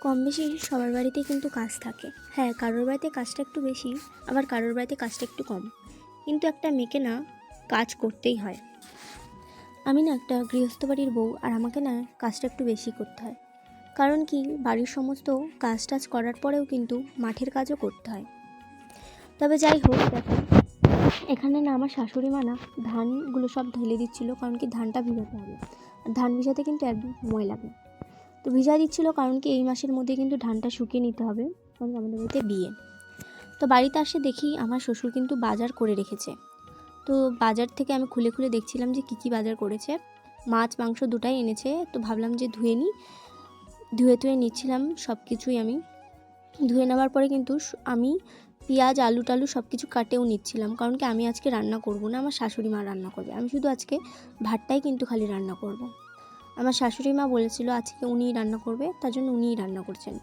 কম বেশি সবার বাড়িতেই কিন্তু কাজ থাকে। হ্যাঁ, কারোর বাড়িতে কাজটা একটু বেশি, আবার কারোর বাড়িতে কাজটা একটু কম, কিন্তু একটা মেয়েকে না কাজ করতেই হয়। আমি না একটা গৃহস্থ বাড়ির বউ, আর আমাকে না কাজটা একটু বেশি করতে হয়। কারণ কি, বাড়ির সমস্ত কাজ টাজ করার পরেও কিন্তু মাঠের কাজও করতে হয়। তবে যাই হোক, দেখো এখানে না আমার শাশুড়ি মা না ধানগুলো সব ঢেলে দিচ্ছিল, কারণ কি ধানটা ভিজাতে হবে, আর ধান ভিজাতে কিন্তু একদম সময় লাগে। তো ভিজা দিচ্ছিল কারণ কি এই মাসের মধ্যে কিন্তু ধানটা শুকিয়ে নিতে হবে, কারণ আমাদের বাড়িতে বিয়ে। তো বাড়িতে আসে দেখি আমার শ্বশুর কিন্তু বাজার করে রেখেছে। তো বাজার থেকে আমি খুলে খুলে দেখছিলাম যে কী কী বাজার করেছে। মাছ মাংস দুটাই এনেছে, তো ভাবলাম যে ধুয়ে নিই। ধুয়ে নিচ্ছিলাম সব কিছুই। আমি ধুয়ে নেওয়ার পরে কিন্তু আমি পেঁয়াজ আলু টালু সব কিছু কাটেও নিচ্ছিলাম, কারণ কি আমি আজকে রান্না করব না, আমার শাশুড়ি মা রান্না করবে। আমি শুধু আজকে ভাতটাই কিন্তু খালি রান্না করব। আমার শাশুড়ি মা বলেছিল আজকে উনিই রান্না করবে, তার জন্য উনিই রান্না করছেন।